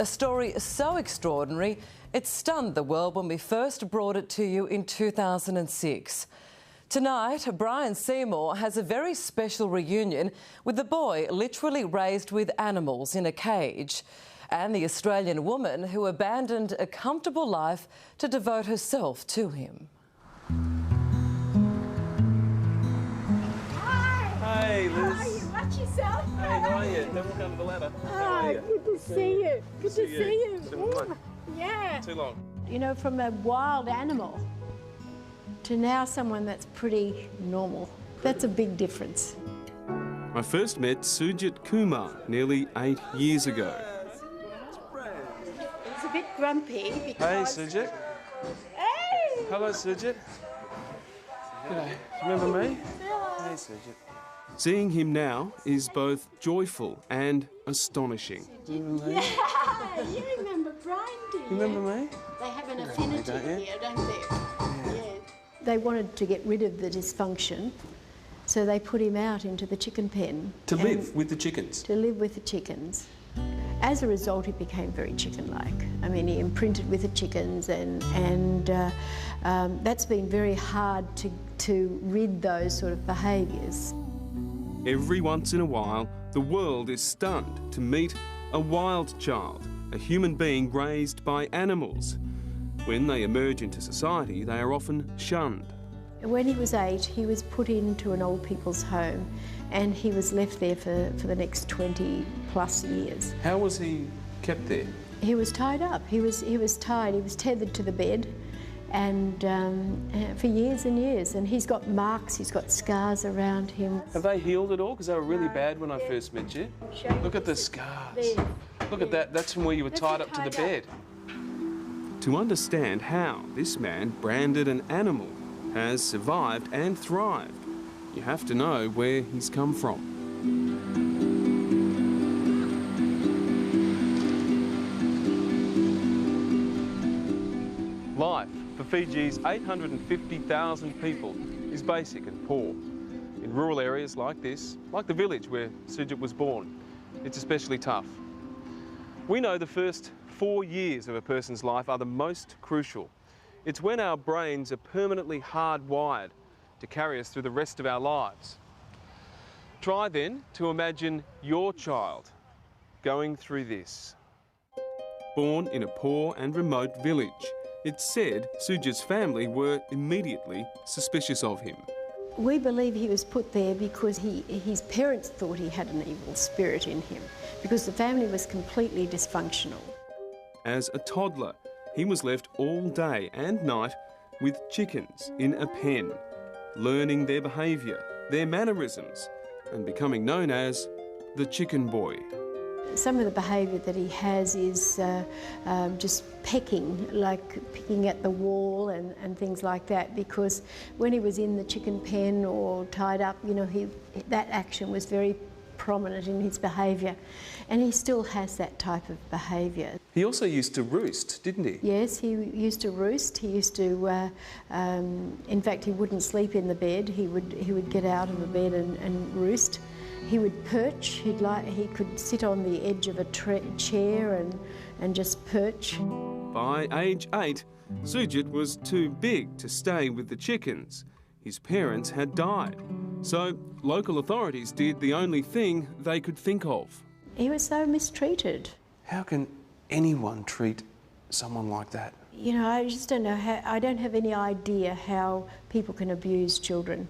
A story so extraordinary, it stunned the world when we first brought it to you in 2006. Tonight, Brian Seymour has a very special reunion with the boy literally raised with animals in a cage, and the Australian woman who abandoned a comfortable life to devote herself to him. Hey, Liz. How are you? Watch yourself. Hey, how are you? Don't walk under the ladder. Oh, good to see you. Good to see you. It's been a while. Yeah. Too long. You know, from a wild animal to now someone that's pretty normal. That's a big difference. I first met Sujit Kumar nearly 8 years ago. He's a bit grumpy Hey, because... Sujit. Hey! Hello, Sujit. G'day. Remember me? Hey, Sujit. Seeing him now is both joyful and astonishing. Do you remember me? Yeah, you remember Brian, do you? You remember me? They have an affinity don't you? here, don't they? Yeah. They wanted to get rid of the dysfunction, so they put him out into the chicken pen. To live with the chickens. To live with the chickens. As a result, he became very chicken-like. I mean, he imprinted with the chickens, and that's been very hard to rid those sort of behaviours. Every once in a while, the world is stunned to meet a wild child, a human being raised by animals. When they emerge into society, they are often shunned. When he was 8, he was put into an old people's home, and he was left there for the next 20 plus years. How was he kept there? He was tied up. He was tied. He was tethered to the bed, and for years and years. And he's got marks. He's got scars around him. Have they healed at all? Because they were really bad when I first met you. Look at the scars. There. Look at that. That's from where you were tied up to the bed. To understand how this man, branded an animal, has survived and thrived, you have to know where he's come from. Life for Fiji's 850,000 people is basic and poor. In rural areas like this, like the village where Sujit was born, it's especially tough. We know the first 4 years of a person's life are the most crucial. It's when our brains are permanently hardwired to carry us through the rest of our lives. Try then to imagine your child going through this. Born in a poor and remote village, it's said Sujit's family were immediately suspicious of him. We believe he was put there because his parents thought he had an evil spirit in him, because the family was completely dysfunctional. As a toddler, he was left all day and night with chickens in a pen, learning their behaviour, their mannerisms, and becoming known as the chicken boy. Some of the behaviour that he has is just pecking, like picking at the wall and things like that, because when he was in the chicken pen or tied up, you know, that action was very prominent in his behaviour, and he still has that type of behaviour. He also used to roost, didn't he? Yes, he used to roost. He used to, in fact, he wouldn't sleep in the bed. He would get out of the bed and roost. He would perch. He could sit on the edge of a chair and just perch. By age 8, Sujit was too big to stay with the chickens. His parents had died, so local authorities did the only thing they could think of. He was so mistreated. How can anyone treat someone like that? You know, I just don't know how. I don't have any idea how people can abuse children.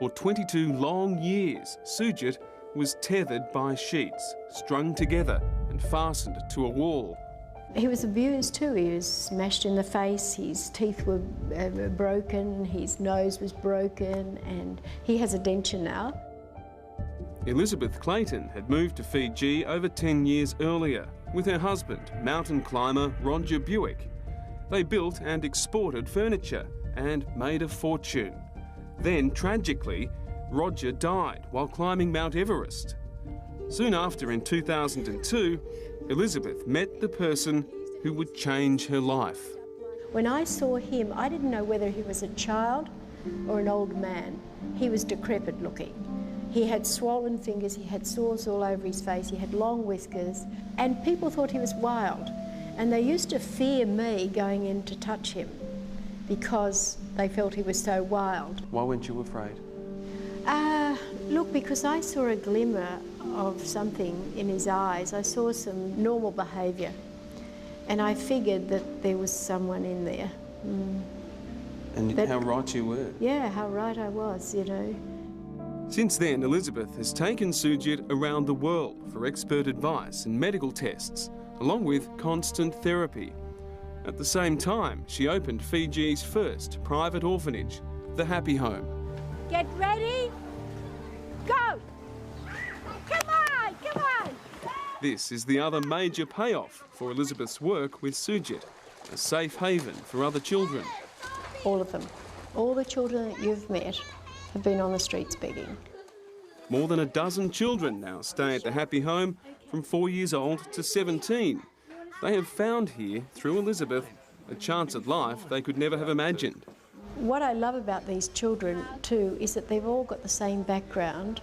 For 22 long years, Sujit was tethered by sheets, strung together and fastened to a wall. He was abused too. He was smashed in the face, his teeth were broken, his nose was broken, and he has a denture now. Elizabeth Clayton had moved to Fiji over 10 years earlier with her husband, mountain climber Roger Buick. They built and exported furniture and made a fortune. Then, tragically, Roger died while climbing Mount Everest. Soon after, in 2002, Elizabeth met the person who would change her life. When I saw him, I didn't know whether he was a child or an old man. He was decrepit looking. He had swollen fingers, he had sores all over his face, he had long whiskers, and people thought he was wild. And they used to fear me going in to touch him because they felt he was so wild. Why weren't you afraid? Look, because I saw a glimmer of something in his eyes. I saw some normal behaviour, and I figured that there was someone in there. And how right you were. Yeah, how right I was, you know. Since then, Elizabeth has taken Sujit around the world for expert advice and medical tests, along with constant therapy. At the same time, she opened Fiji's first private orphanage, the Happy Home. Get ready, go! Come on, come on! This is the other major payoff for Elizabeth's work with Sujit, a safe haven for other children. All of them. All the children that you've met have been on the streets begging. More than a dozen children now stay at the Happy Home, from 4 years old to 17. They have found here, through Elizabeth, a chance at life they could never have imagined. What I love about these children too is that they've all got the same background.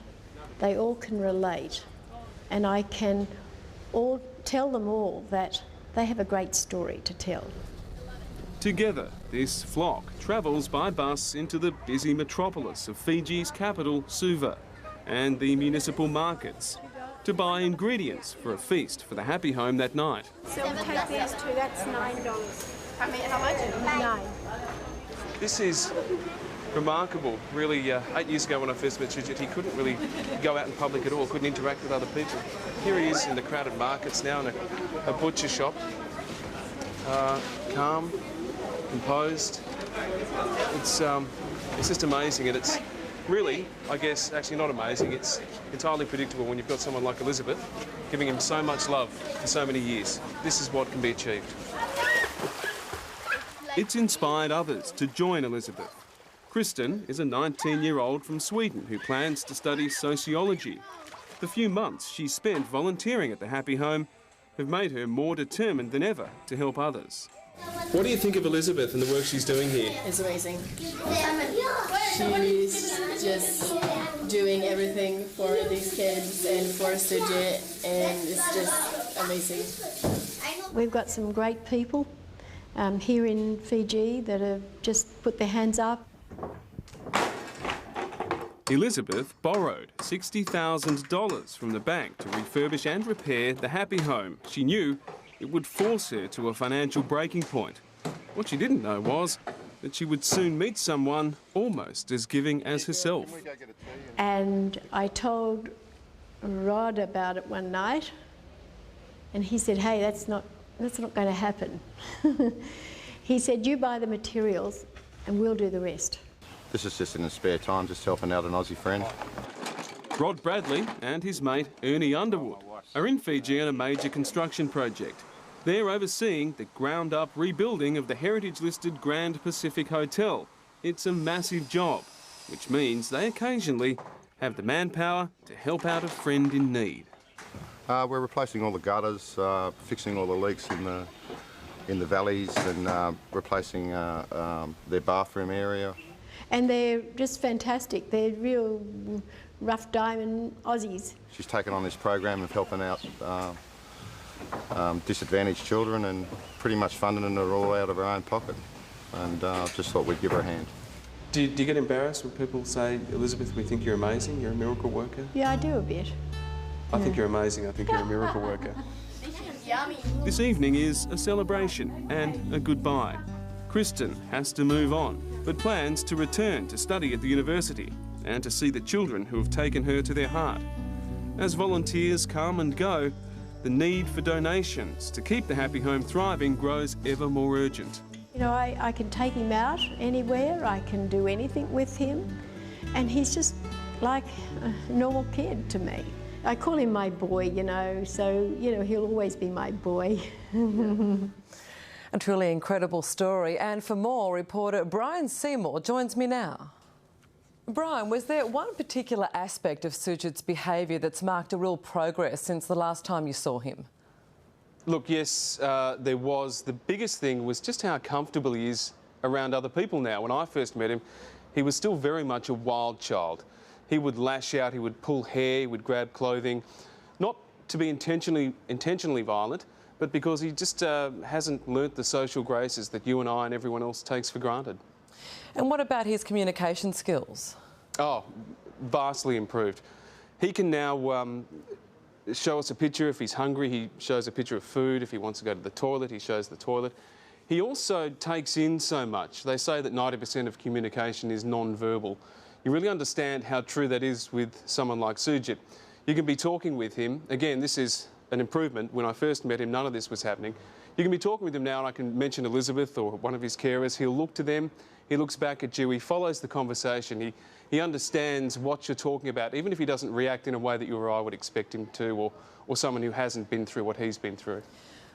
They all can relate, and I can tell them all that they have a great story to tell. Together, this flock travels by bus into the busy metropolis of Fiji's capital, Suva, and the municipal markets to buy ingredients for a feast for the Happy Home that night. So we'll take these two, that's $9. I mean, how much? 9. This is remarkable. Really, 8 years ago when I first met Sujit, he couldn't really go out in public at all, couldn't interact with other people. Here he is in the crowded markets now, in a butcher shop. Calm, composed. It's just amazing, and it's really, I guess, actually not amazing. It's entirely predictable when you've got someone like Elizabeth giving him so much love for so many years. This is what can be achieved. It's inspired others to join Elizabeth. Kristen is a 19-year-old from Sweden who plans to study sociology. The few months she spent volunteering at the Happy Home have made her more determined than ever to help others. What do you think of Elizabeth and the work she's doing here? It's amazing. She's just doing everything for these kids and for Sujit, and it's just amazing. We've got some great people here in Fiji that have just put their hands up. Elizabeth borrowed $60,000 from the bank to refurbish and repair the Happy Home. She knew it would force her to a financial breaking point. What she didn't know was that she would soon meet someone almost as giving as herself. And I told Rod about it one night, and he said, hey, that's not going to happen. He said, you buy the materials and we'll do the rest. This is just in his spare time, just helping out an Aussie friend. Rod Bradley and his mate Ernie Underwood are in Fiji on a major construction project. They're overseeing the ground-up rebuilding of the heritage-listed Grand Pacific Hotel. It's a massive job, which means they occasionally have the manpower to help out a friend in need. We're replacing all the gutters, fixing all the leaks in the valleys, and replacing their bathroom area. And they're just fantastic. They're real rough diamond Aussies. She's taken on this program of helping out disadvantaged children and pretty much funding it all out of her own pocket. And just thought we'd give her a hand. Do you get embarrassed when people say, Elizabeth, we think you're amazing, you're a miracle worker? Yeah, I do a bit. I think you're amazing, I think you're a miracle worker. This evening is a celebration and a goodbye. Kristen has to move on, but plans to return to study at the university and to see the children who have taken her to their heart. As volunteers come and go, the need for donations to keep the Happy Home thriving grows ever more urgent. You know, I can take him out anywhere, I can do anything with him, and he's just like a normal kid to me. I call him my boy, you know, so, you know, he'll always be my boy. A truly incredible story. And for more, reporter Brian Seymour joins me now. Brian, was there one particular aspect of Sujit's behaviour that's marked a real progress since the last time you saw him? Look, yes, there was. The biggest thing was just how comfortable he is around other people now. When I first met him, he was still very much a wild child. He would lash out, he would pull hair, he would grab clothing, not to be intentionally violent, but because he just hasn't learnt the social graces that you and I and everyone else takes for granted. And what about his communication skills? Oh, vastly improved. He can now show us a picture if he's hungry. He shows a picture of food. If he wants to go to the toilet, he shows the toilet. He also takes in so much. They say that 90% of communication is non-verbal. You really understand how true that is with someone like Sujit. You can be talking with him. Again, this is an improvement. When I first met him, none of this was happening. You can be talking with him now, and I can mention Elizabeth or one of his carers. He'll look to them. He looks back at you. He follows the conversation. He understands what you're talking about, even if he doesn't react in a way that you or I would expect him to, or someone who hasn't been through what he's been through.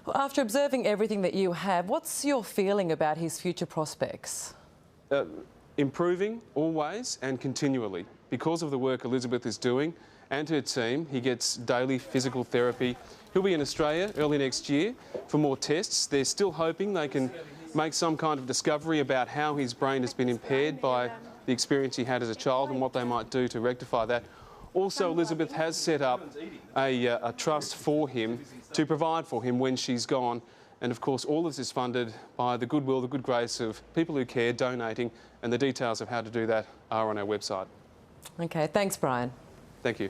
Well, after observing everything that you have, what's your feeling about his future prospects? Improving always and continually. Because of the work Elizabeth is doing and her team, he gets daily physical therapy. He'll be in Australia early next year for more tests. They're still hoping they can make some kind of discovery about how his brain has been impaired by the experience he had as a child and what they might do to rectify that. Also, Elizabeth has set up a trust for him to provide for him when she's gone. And of course, all this is funded by the goodwill, the good grace of people who care, donating, and the details of how to do that are on our website. Okay, thanks, Brian. Thank you.